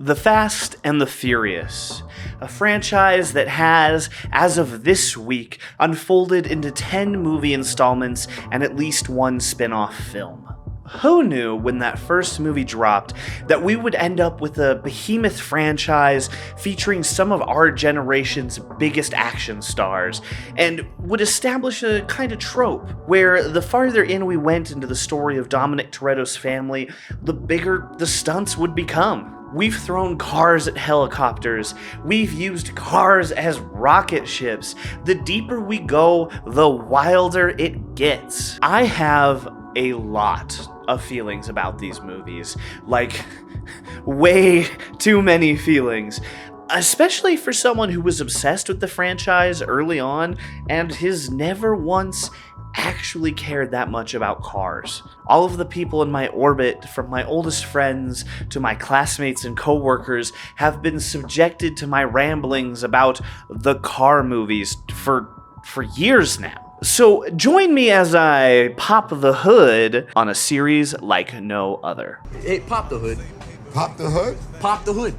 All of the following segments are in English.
The Fast and the Furious, a franchise that has, as of this week, unfolded into 10 movie installments and at least one spin-off film. Who knew when that first movie dropped that we would end up with a behemoth franchise featuring some of our generation's biggest action stars, and would establish a kind of trope where the farther in we went into the story of Dominic Toretto's family, the bigger the stunts would become. We've thrown cars at helicopters. We've used cars as rocket ships. The deeper we go, the wilder it gets. I have a lot of feelings about these movies. Like, way too many feelings. Especially for someone who was obsessed with the franchise early on and has never once actually cared that much about cars. All of the people in my orbit, from my oldest friends to my classmates and coworkers, have been subjected to my ramblings about the car movies for years now. So join me as I pop the hood on a series like no other. Hey, pop the hood. Pop the hood? Pop the hood.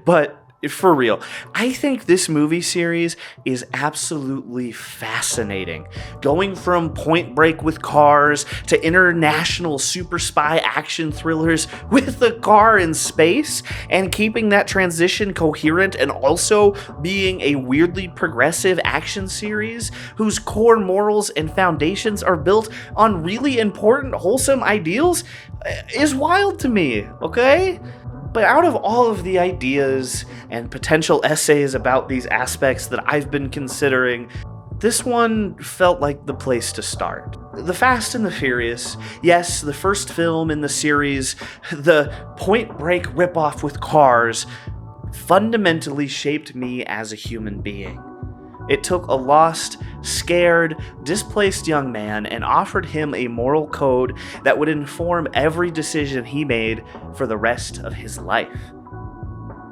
But for real, I think this movie series is absolutely fascinating. Going from Point Break with cars to international super spy action thrillers with a car in space, and keeping that transition coherent and also being a weirdly progressive action series whose core morals and foundations are built on really important, wholesome ideals is wild to me, okay? But out of all of the ideas and potential essays about these aspects that I've been considering, this one felt like the place to start. The Fast and the Furious, yes, the first film in the series, the Point Break ripoff with cars, fundamentally shaped me as a human being. It took a lost, scared, displaced young man and offered him a moral code that would inform every decision he made for the rest of his life.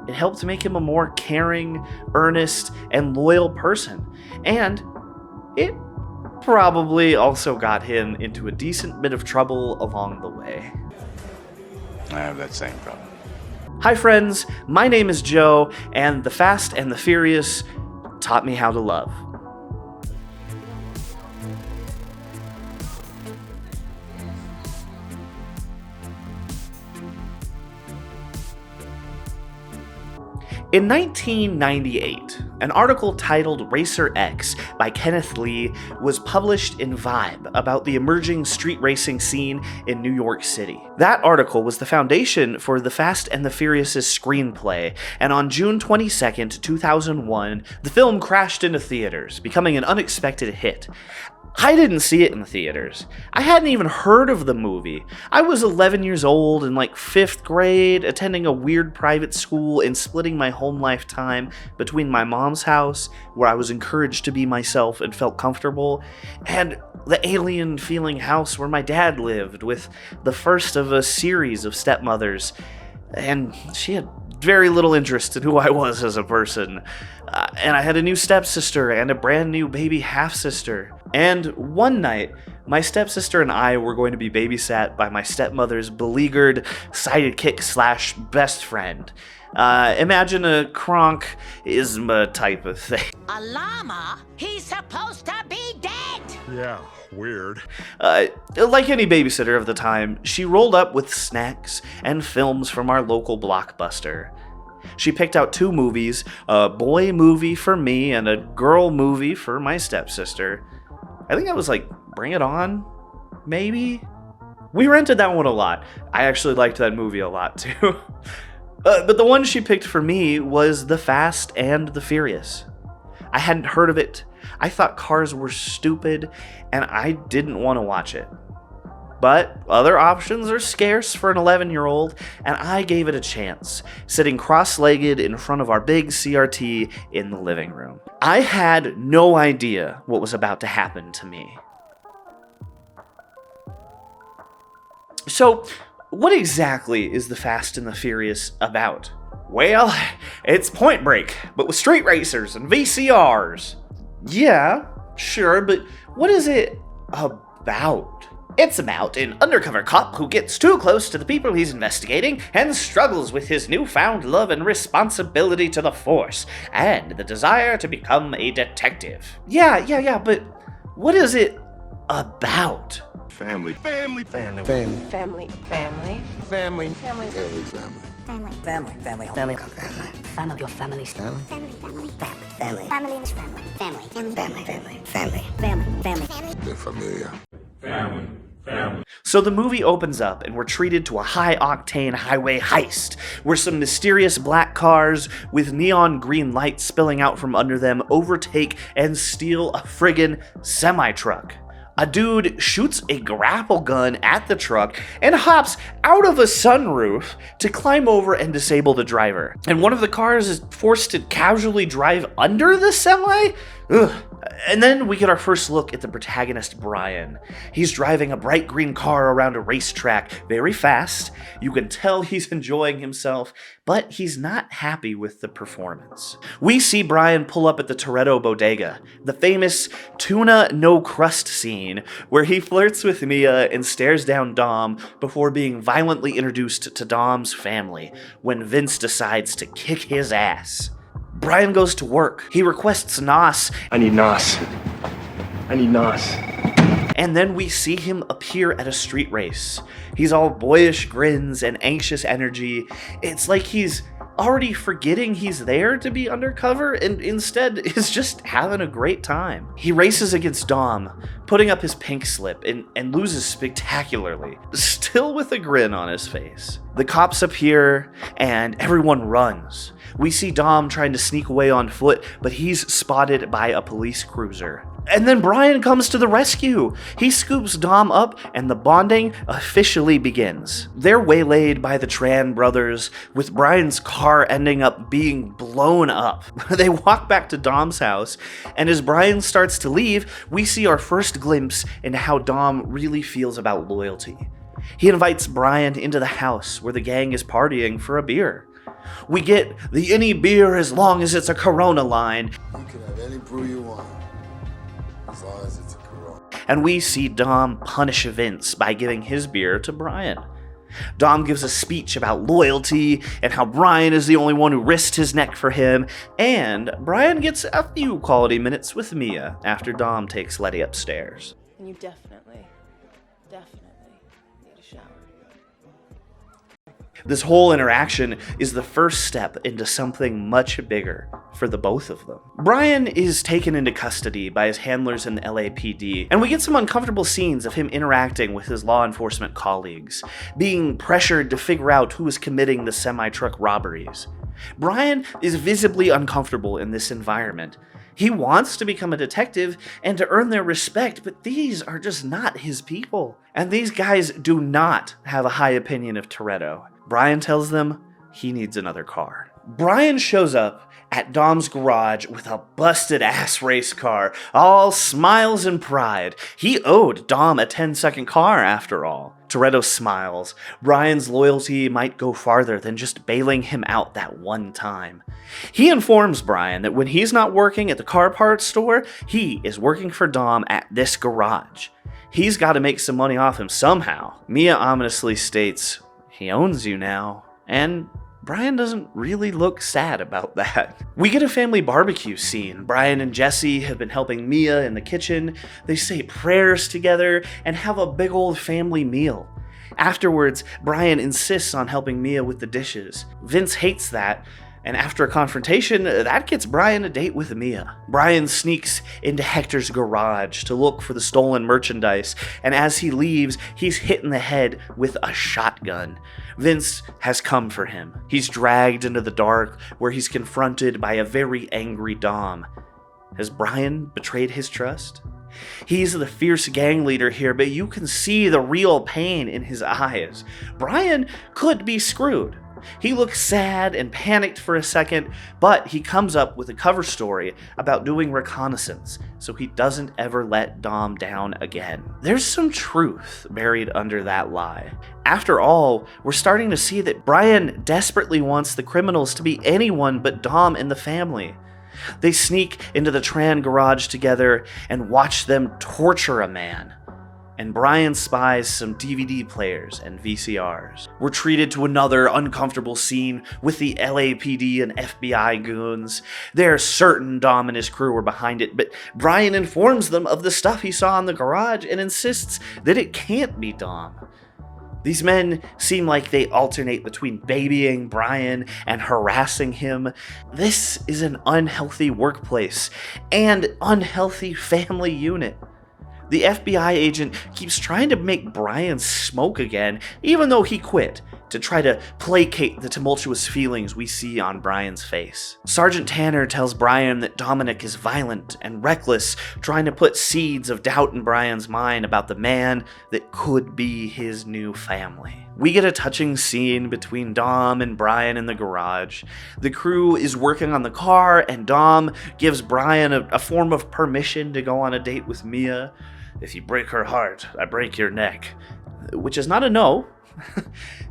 It helped make him a more caring, earnest, and loyal person, and it probably also got him into a decent bit of trouble along the way. I have that same problem. Hi friends, my name is Joe, and The Fast and the Furious taught me how to love. In 1998, an article titled Racer X by Kenneth Lee was published in Vibe about the emerging street racing scene in New York City. That article was the foundation for The Fast and the Furious' screenplay, and on June 22nd, 2001, the film crashed into theaters, becoming an unexpected hit. I didn't see it in the theaters. I hadn't even heard of the movie. I was 11 years old in like 5th grade, attending a weird private school and splitting my home life time between my mom's house, where I was encouraged to be myself and felt comfortable, and the alien-feeling house where my dad lived, with the first of a series of stepmothers. And she had very little interest in who I was as a person. And I had a new stepsister and a brand new baby half-sister. And one night, my stepsister and I were going to be babysat by my stepmother's beleaguered sidekick / best friend. Imagine a Kronk-isma type of thing. A llama? He's supposed to be dead! Yeah, weird. Like any babysitter of the time, she rolled up with snacks and films from our local Blockbuster. She picked out 2 movies, a boy movie for me and a girl movie for my stepsister. I think that was like Bring It On, maybe? We rented that one a lot. I actually liked that movie a lot too. But the one she picked for me was The Fast and the Furious. I hadn't heard of it, I thought cars were stupid, and I didn't want to watch it. But other options are scarce for an 11-year-old, and I gave it a chance, sitting cross-legged in front of our big CRT in the living room. I had no idea what was about to happen to me. So, what exactly is The Fast and the Furious about? Well, it's Point Break, but with street racers and VCRs. Yeah, sure, but what is it about? It's about an undercover cop who gets too close to the people he's investigating and struggles with his newfound love and responsibility to the force, and the desire to become a detective. Yeah, but what is it about? Family. Family. Family. Family. Family. Family. Family. Family. Family. Family. Your family. Family. Family. Family is family. Family. Family. Family. Family. De familia. So the movie opens up and we're treated to a high-octane highway heist, where some mysterious black cars with neon green lights spilling out from under them overtake and steal a friggin' semi-truck. A dude shoots a grapple gun at the truck and hops out of a sunroof to climb over and disable the driver. And one of the cars is forced to casually drive under the semi? Ugh. And then we get our first look at the protagonist, Brian. He's driving a bright green car around a racetrack very fast. You can tell he's enjoying himself, but he's not happy with the performance. We see Brian pull up at the Toretto bodega, the famous tuna no crust scene, where he flirts with Mia and stares down Dom before being violently introduced to Dom's family when Vince decides to kick his ass. Brian goes to work. He requests NOS. I need NOS. And then we see him appear at a street race. He's all boyish grins and anxious energy. It's like he's already forgetting he's there to be undercover and instead is just having a great time. He races against Dom, putting up his pink slip and loses spectacularly, still with a grin on his face. The cops appear and everyone runs. We see Dom trying to sneak away on foot, but he's spotted by a police cruiser. And then Brian comes to the rescue. He scoops Dom up and the bonding officially begins. They're waylaid by the Tran brothers, with Brian's car ending up being blown up. They walk back to Dom's house, and as Brian starts to leave, we see our first glimpse into how Dom really feels about loyalty. He invites Brian into the house where the gang is partying for a beer. We get the any beer as long as it's a Corona line. You can have any brew you want, as long as it's a Corona. And we see Dom punish Vince by giving his beer to Brian. Dom gives a speech about loyalty and how Brian is the only one who risked his neck for him, and Brian gets a few quality minutes with Mia after Dom takes Letty upstairs. And you definitely need a shower. This whole interaction is the first step into something much bigger for the both of them. Brian is taken into custody by his handlers in the LAPD, and we get some uncomfortable scenes of him interacting with his law enforcement colleagues, being pressured to figure out who is committing the semi-truck robberies. Brian is visibly uncomfortable in this environment. He wants to become a detective and to earn their respect, but these are just not his people. And these guys do not have a high opinion of Toretto. Brian tells them he needs another car. Brian shows up at Dom's garage with a busted-ass race car, all smiles and pride. He owed Dom a 10-second car, after all. Toretto smiles. Brian's loyalty might go farther than just bailing him out that one time. He informs Brian that when he's not working at the car parts store, he is working for Dom at this garage. He's got to make some money off him somehow. Mia ominously states, "He owns you now," and Brian doesn't really look sad about that. We get a family barbecue scene. Brian and Jesse have been helping Mia in the kitchen. They say prayers together and have a big old family meal. Afterwards, Brian insists on helping Mia with the dishes. Vince hates that, and after a confrontation, that gets Brian a date with Mia. Brian sneaks into Hector's garage to look for the stolen merchandise, and as he leaves, he's hit in the head with a shotgun. Vince has come for him. He's dragged into the dark, where he's confronted by a very angry Dom. Has Brian betrayed his trust? He's the fierce gang leader here, but you can see the real pain in his eyes. Brian could be screwed. He looks sad and panicked for a second, but he comes up with a cover story about doing reconnaissance, so he doesn't ever let Dom down again. There's some truth buried under that lie. After all, we're starting to see that Brian desperately wants the criminals to be anyone but Dom and the family. They sneak into the Tran garage together and watch them torture a man. and Brian spies some DVD players and VCRs. We're treated to another uncomfortable scene with the LAPD and FBI goons. They're certain Dom and his crew were behind it, but Brian informs them of the stuff he saw in the garage and insists that it can't be Dom. These men seem like they alternate between babying Brian and harassing him. This is an unhealthy workplace and unhealthy family unit. The FBI agent keeps trying to make Brian smoke again, even though he quit, to try to placate the tumultuous feelings we see on Brian's face. Sergeant Tanner tells Brian that Dominic is violent and reckless, trying to put seeds of doubt in Brian's mind about the man that could be his new family. We get a touching scene between Dom and Brian in the garage. The crew is working on the car, and Dom gives Brian a form of permission to go on a date with Mia. If you break her heart, I break your neck. Which is not a no.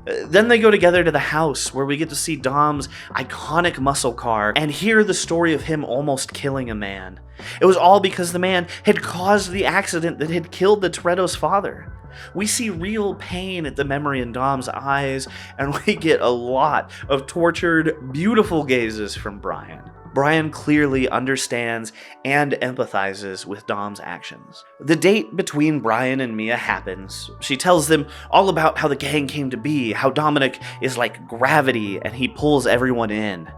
Then they go together to the house, where we get to see Dom's iconic muscle car and hear the story of him almost killing a man. It was all because the man had caused the accident that had killed the Toretto's father. We see real pain at the memory in Dom's eyes, and we get a lot of tortured, beautiful gazes from Brian. Brian clearly understands and empathizes with Dom's actions. The date between Brian and Mia happens. She tells them all about how the gang came to be, how Dominic is like gravity and he pulls everyone in.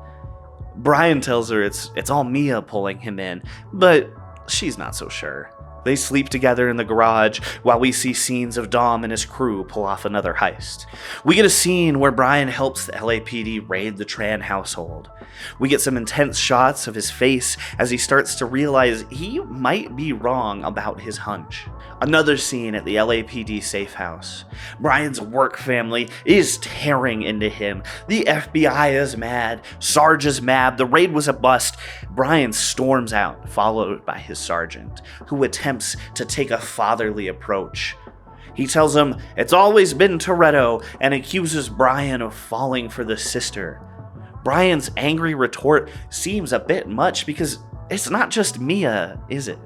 Brian tells her it's all Mia pulling him in, but she's not so sure. They sleep together in the garage while we see scenes of Dom and his crew pull off another heist. We get a scene where Brian helps the LAPD raid the Tran household. We get some intense shots of his face as he starts to realize he might be wrong about his hunch. Another scene at the LAPD safe house. Brian's work family is tearing into him. The FBI is mad. Sarge is mad. The raid was a bust. Brian storms out, followed by his sergeant, who attempts to take a fatherly approach. He tells him it's always been Toretto and accuses Brian of falling for the sister. Brian's angry retort seems a bit much because it's not just Mia, is it?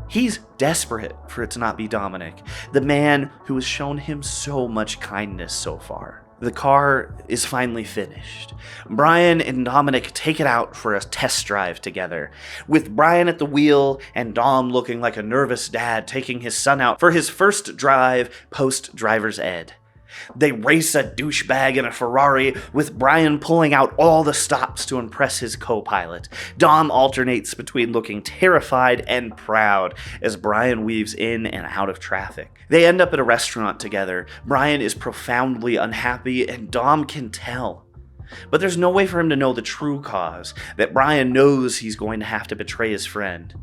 He's desperate for it to not be Dominic, the man who has shown him so much kindness so far. The car is finally finished. Brian and Dominic take it out for a test drive together, with Brian at the wheel and Dom looking like a nervous dad taking his son out for his first drive post-driver's ed. They race a douchebag in a Ferrari, with Brian pulling out all the stops to impress his co-pilot. Dom alternates between looking terrified and proud as Brian weaves in and out of traffic. They end up at a restaurant together. Brian is profoundly unhappy, and Dom can tell. But there's no way for him to know the true cause, that Brian knows he's going to have to betray his friend.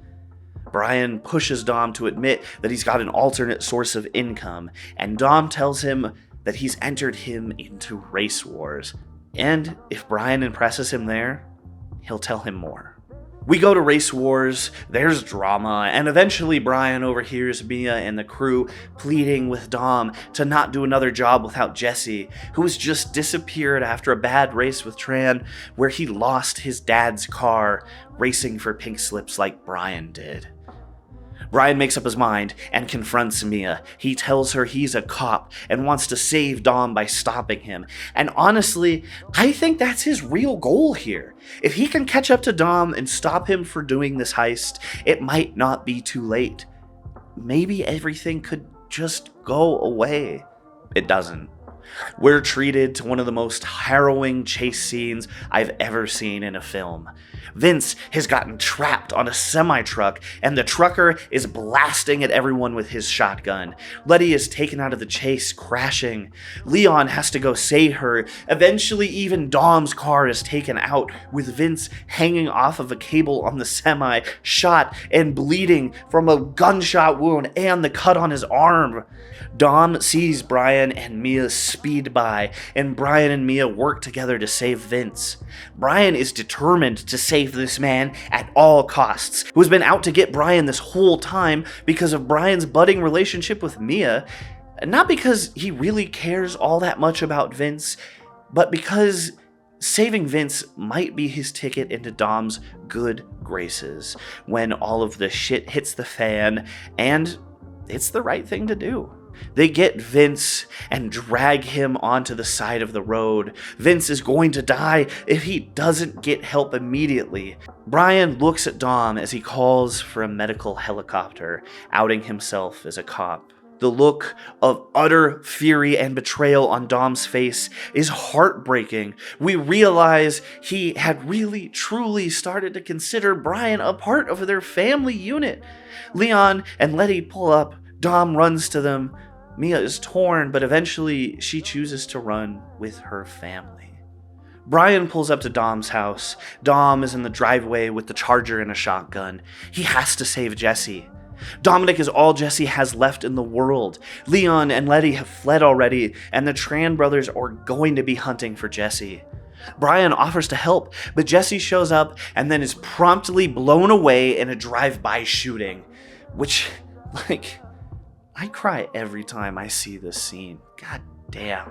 Brian pushes Dom to admit that he's got an alternate source of income, and Dom tells him that he's entered him into race wars. And if Brian impresses him there, he'll tell him more. We go to race wars, there's drama, and eventually Brian overhears Mia and the crew pleading with Dom to not do another job without Jesse, who has just disappeared after a bad race with Tran, where he lost his dad's car racing for pink slips like Brian did. Brian makes up his mind and confronts Mia. He tells her he's a cop and wants to save Dom by stopping him. And honestly, I think that's his real goal here. If he can catch up to Dom and stop him for doing this heist, it might not be too late. Maybe everything could just go away. It doesn't. We're treated to one of the most harrowing chase scenes I've ever seen in a film. Vince has gotten trapped on a semi-truck, and the trucker is blasting at everyone with his shotgun. Letty is taken out of the chase, crashing. Leon has to go save her. Eventually, even Dom's car is taken out, with Vince hanging off of a cable on the semi, shot and bleeding from a gunshot wound and the cut on his arm. Dom sees Brian and Mia speed by, and Brian and Mia work together to save Vince. Brian is determined to save this man at all costs, who has been out to get Brian this whole time because of Brian's budding relationship with Mia. Not because he really cares all that much about Vince, but because saving Vince might be his ticket into Dom's good graces when all of the shit hits the fan and it's the right thing to do. They get Vince and drag him onto the side of the road. Vince is going to die if he doesn't get help immediately. Brian looks at Dom as he calls for a medical helicopter, outing himself as a cop. The look of utter fury and betrayal on Dom's face is heartbreaking. We realize he had really, truly started to consider Brian a part of their family unit. Leon and Letty pull up. Dom runs to them. Mia is torn, but eventually she chooses to run with her family. Brian pulls up to Dom's house. Dom is in the driveway with the charger and a shotgun. He has to save Jesse. Dominic is all Jesse has left in the world. Leon and Letty have fled already, and the Tran brothers are going to be hunting for Jesse. Brian offers to help, but Jesse shows up and then is promptly blown away in a drive-by shooting. Which, I cry every time I see this scene. God damn.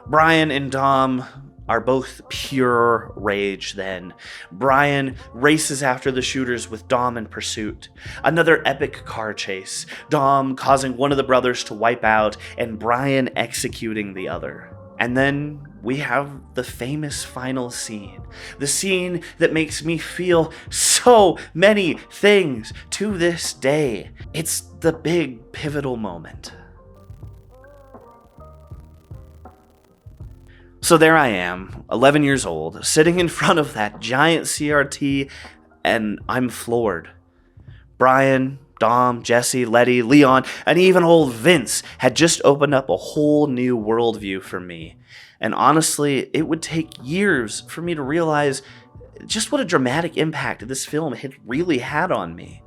Brian and Dom are both pure rage then. Brian races after the shooters with Dom in pursuit. Another epic car chase. Dom causing one of the brothers to wipe out and Brian executing the other. And then we have the famous final scene. The scene that makes me feel so many things to this day. It's the big pivotal moment. So there I am, 11 years old, sitting in front of that giant CRT, and I'm floored. Brian, Dom, Jesse, Letty, Leon, and even old Vince had just opened up a whole new worldview for me. And honestly, it would take years for me to realize just what a dramatic impact this film had really had on me.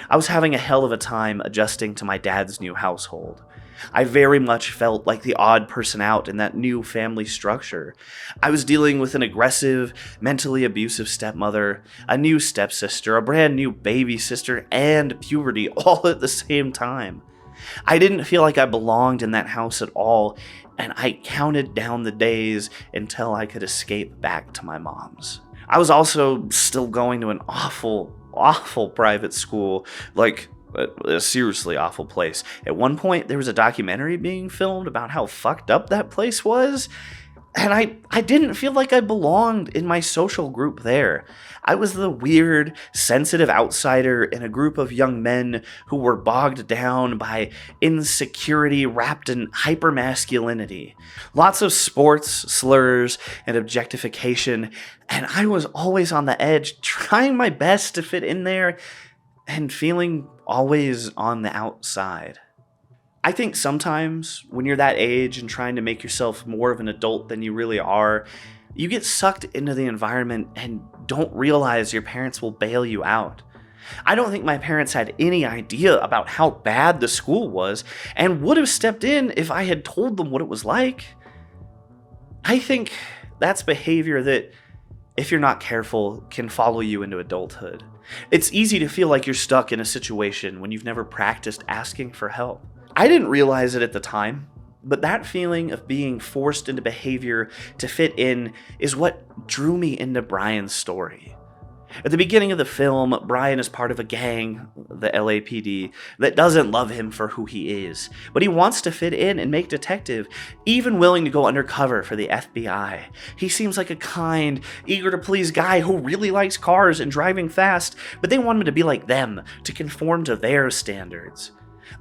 I was having a hell of a time adjusting to my dad's new household. I very much felt like the odd person out in that new family structure. I was dealing with an aggressive, mentally abusive stepmother, a new stepsister, a brand new baby sister, and puberty all at the same time. I didn't feel like I belonged in that house at all, and I counted down the days until I could escape back to my mom's. I was also still going to an awful private school, a seriously awful place. At one point, there was a documentary being filmed about how fucked up that place was, and I didn't feel like I belonged in my social group there. I was the weird, sensitive outsider in a group of young men who were bogged down by insecurity wrapped in hypermasculinity. Lots of sports, slurs, and objectification, and I was always on the edge, trying my best to fit in there, and feeling always on the outside. I think sometimes when you're that age and trying to make yourself more of an adult than you really are, you get sucked into the environment and don't realize your parents will bail you out. I don't think my parents had any idea about how bad the school was and would have stepped in if I had told them what it was like. I think that's behavior that, if you're not careful, can follow you into adulthood. It's easy to feel like you're stuck in a situation when you've never practiced asking for help. I didn't realize it at the time, but that feeling of being forced into behavior to fit in is what drew me into Brian's story. At the beginning of the film, Brian is part of a gang, the LAPD, that doesn't love him for who he is, but he wants to fit in and make detective, even willing to go undercover for the FBI. He seems like a kind, eager to please guy who really likes cars and driving fast, but they want him to be like them, to conform to their standards.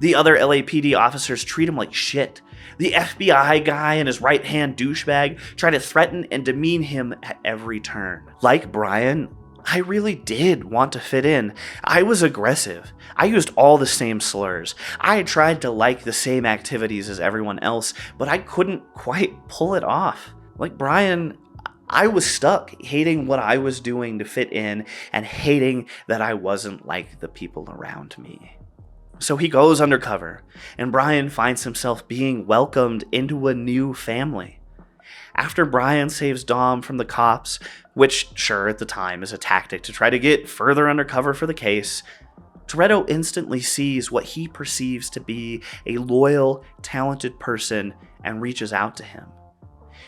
The other LAPD officers treat him like shit. The FBI guy and his right-hand douchebag try to threaten and demean him at every turn. Like Brian, I really did want to fit in. I was aggressive. I used all the same slurs. I tried to like the same activities as everyone else, but I couldn't quite pull it off. Like Brian, I was stuck hating what I was doing to fit in and hating that I wasn't like the people around me. So he goes undercover, and Brian finds himself being welcomed into a new family. After Brian saves Dom from the cops, which, sure, at the time is a tactic to try to get further undercover for the case, Toretto instantly sees what he perceives to be a loyal, talented person and reaches out to him.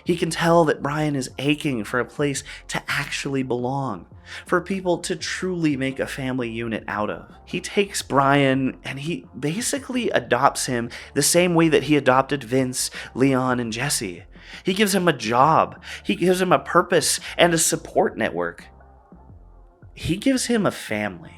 He can tell that Brian is aching for a place to actually belong, for people to truly make a family unit out of. He takes Brian and he basically adopts him the same way that he adopted Vince, Leon, and Jesse. He gives him a job. He gives him a purpose and a support network. He gives him a family.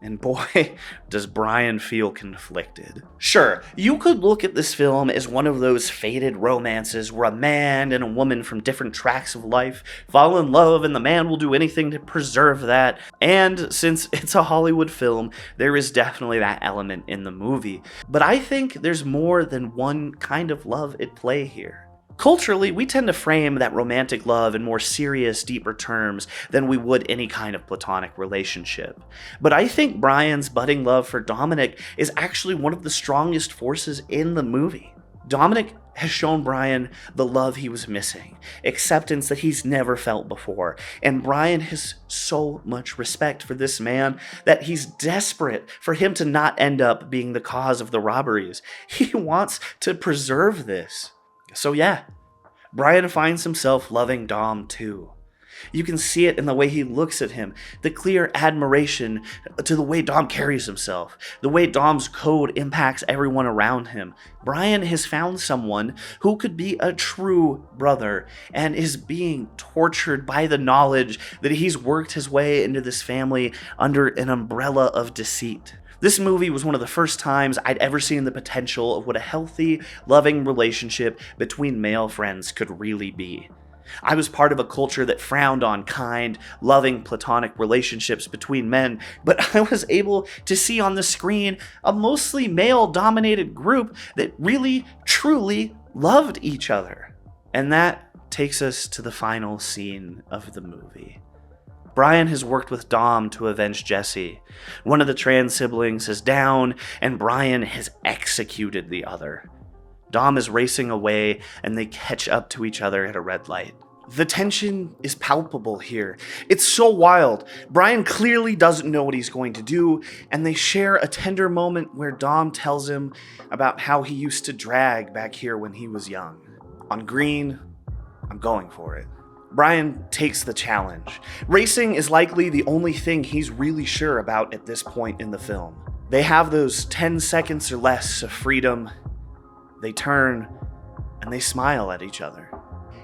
And boy, does Brian feel conflicted. Sure, you could look at this film as one of those faded romances where a man and a woman from different tracks of life fall in love and the man will do anything to preserve that. And since it's a Hollywood film, there is definitely that element in the movie. But I think there's more than one kind of love at play here. Culturally, we tend to frame that romantic love in more serious, deeper terms than we would any kind of platonic relationship. But I think Brian's budding love for Dominic is actually one of the strongest forces in the movie. Dominic has shown Brian the love he was missing, acceptance that he's never felt before, and Brian has so much respect for this man that he's desperate for him to not end up being the cause of the robberies. He wants to preserve this. So yeah, Brian finds himself loving Dom too. You can see it in the way he looks at him, the clear admiration to the way Dom carries himself, the way Dom's code impacts everyone around him. Brian has found someone who could be a true brother and is being tortured by the knowledge that he's worked his way into this family under an umbrella of deceit. This movie was one of the first times I'd ever seen the potential of what a healthy, loving relationship between male friends could really be. I was part of a culture that frowned on kind, loving, platonic relationships between men, but I was able to see on the screen a mostly male-dominated group that really, truly loved each other. And that takes us to the final scene of the movie. Brian has worked with Dom to avenge Jesse. One of the trans siblings is down, and Brian has executed the other. Dom is racing away, and they catch up to each other at a red light. The tension is palpable here. It's so wild. Brian clearly doesn't know what he's going to do, and they share a tender moment where Dom tells him about how he used to drag back here when he was young. On green, I'm going for it. Brian takes the challenge. Racing is likely the only thing he's really sure about at this point in the film. They have those 10 seconds or less of freedom. They turn, and they smile at each other.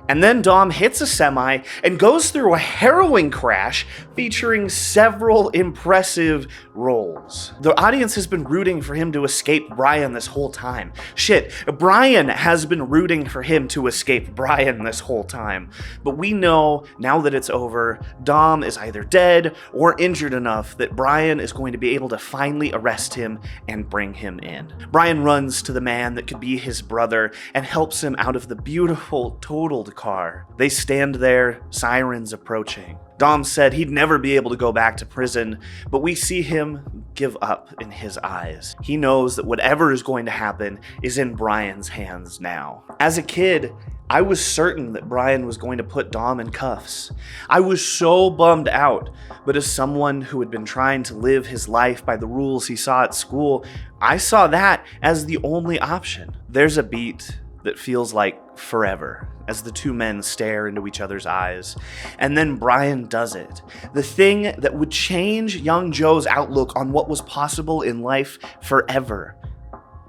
And then Dom hits a semi and goes through a harrowing crash featuring several impressive rolls. The audience has been rooting for him to escape Brian this whole time. Shit, Brian has been rooting for him to escape Brian this whole time. But we know, now that it's over, Dom is either dead or injured enough that Brian is going to be able to finally arrest him and bring him in. Brian runs to the man that could be his brother and helps him out of the beautiful, totaled car. They stand there, sirens approaching. Dom said he'd never be able to go back to prison, but we see him give up in his eyes. He knows that whatever is going to happen is in Brian's hands now. As a kid, I was certain that Brian was going to put Dom in cuffs. I was so bummed out, but as someone who had been trying to live his life by the rules he saw at school, I saw that as the only option. There's a beat that feels like forever as the two men stare into each other's eyes. And then Brian does it. The thing that would change young Joe's outlook on what was possible in life forever.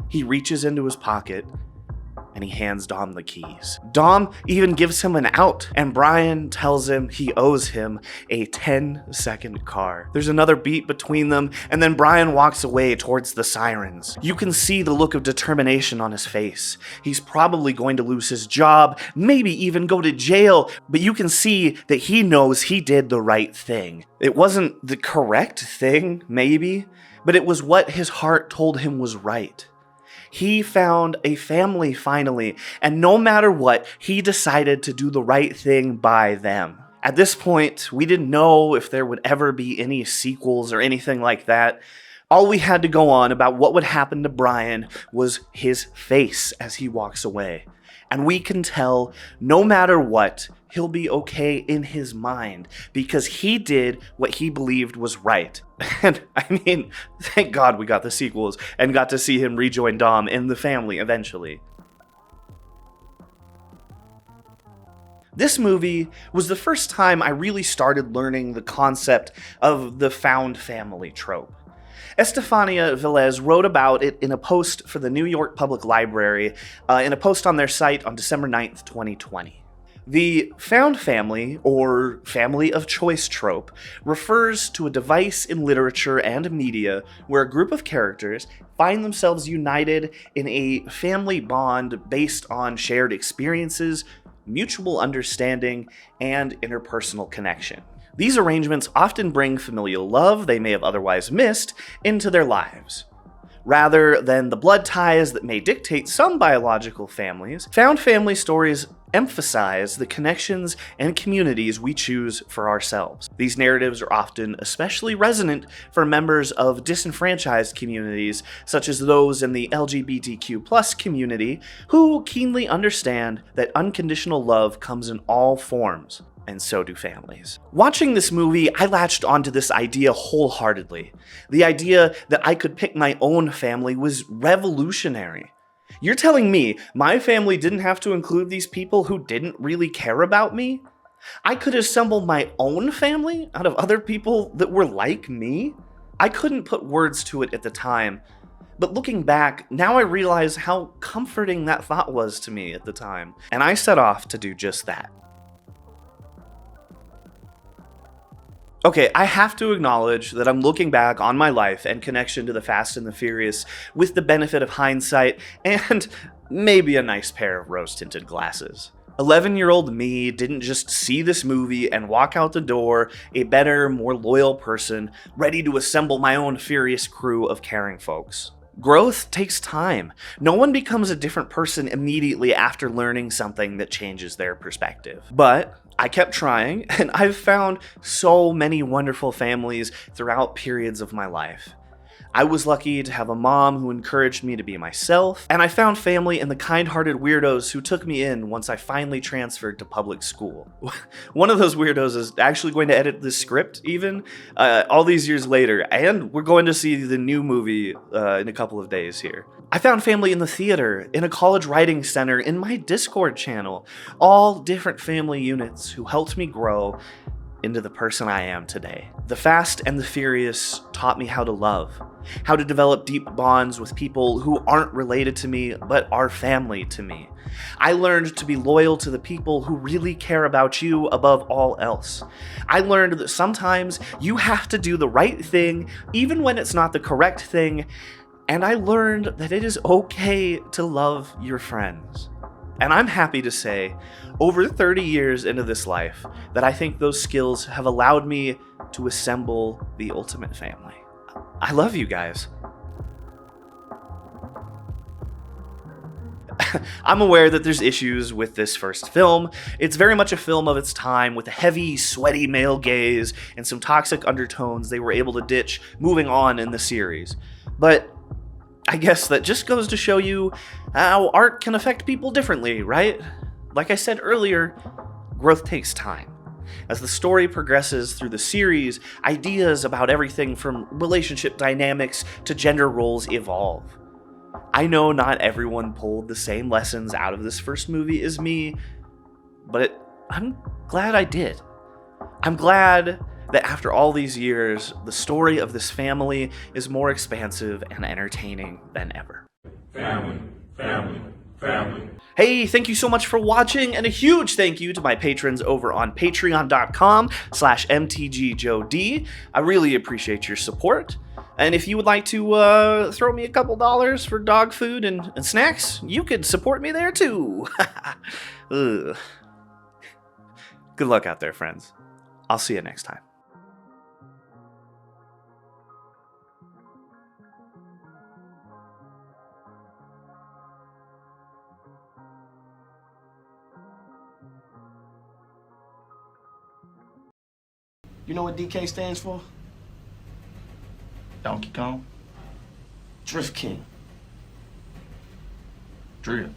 He reaches into his pocket and he hands Dom the keys. Dom even gives him an out, and Brian tells him he owes him a 10-second car. There's another beat between them, and then Brian walks away towards the sirens. You can see the look of determination on his face. He's probably going to lose his job, maybe even go to jail, but you can see that he knows he did the right thing. It wasn't the correct thing, maybe, but it was what his heart told him was right. He found a family finally, and no matter what, he decided to do the right thing by them. At this point, we didn't know if there would ever be any sequels or anything like that. All we had to go on about what would happen to Brian was his face as he walks away. And we can tell, no matter what, he'll be okay in his mind because he did what he believed was right. And I mean, thank God we got the sequels and got to see him rejoin Dom in the family eventually. This movie was the first time I really started learning the concept of the found family trope. Estefania Velez wrote about it in a post for the New York Public Library, in a post on their site on December 9th, 2020. The found family, or family of choice trope, refers to a device in literature and media where a group of characters find themselves united in a family bond based on shared experiences, mutual understanding, and interpersonal connection. These arrangements often bring familial love they may have otherwise missed into their lives. Rather than the blood ties that may dictate some biological families, found family stories emphasize the connections and communities we choose for ourselves. These narratives are often especially resonant for members of disenfranchised communities, such as those in the LGBTQ+ community, who keenly understand that unconditional love comes in all forms. And so do families. Watching this movie, I latched onto this idea wholeheartedly. The idea that I could pick my own family was revolutionary. You're telling me my family didn't have to include these people who didn't really care about me? I could assemble my own family out of other people that were like me? I couldn't put words to it at the time, but looking back, now I realize how comforting that thought was to me at the time, and I set off to do just that. Okay, I have to acknowledge that I'm looking back on my life and connection to the Fast and the Furious with the benefit of hindsight and maybe a nice pair of rose-tinted glasses. 11-year-old me didn't just see this movie and walk out the door a better, more loyal person, ready to assemble my own furious crew of caring folks. Growth takes time. No one becomes a different person immediately after learning something that changes their perspective. But I kept trying, and I've found so many wonderful families throughout periods of my life. I was lucky to have a mom who encouraged me to be myself, and I found family in the kind-hearted weirdos who took me in once I finally transferred to public school. One of those weirdos is actually going to edit this script even, all these years later, and we're going to see the new movie in a couple of days here. I found family in the theater, in a college writing center, in my Discord channel, all different family units who helped me grow into the person I am today. The Fast and the Furious taught me how to love, how to develop deep bonds with people who aren't related to me but are family to me. I learned to be loyal to the people who really care about you above all else. I learned that sometimes you have to do the right thing even when it's not the correct thing, and I learned that it is okay to love your friends. And I'm happy to say, over 30 years into this life, that I think those skills have allowed me to assemble the ultimate family. I love you guys. I'm aware that there's issues with this first film. It's very much a film of its time, with a heavy, sweaty male gaze and some toxic undertones they were able to ditch moving on in the series. But I guess that just goes to show you how art can affect people differently, right? Like I said earlier, growth takes time. As the story progresses through the series, ideas about everything from relationship dynamics to gender roles evolve. I know not everyone pulled the same lessons out of this first movie as me, but I'm glad I did. I'm glad that after all these years, the story of this family is more expansive and entertaining than ever. Family, family, family. Hey, thank you so much for watching, and a huge thank you to my patrons over on patreon.com/MTGJoeD. I really appreciate your support. And if you would like to throw me a couple dollars for dog food and snacks, you could support me there too. Good luck out there, friends. I'll see you next time. You know what DK stands for? Donkey Kong? Drift King. Drift.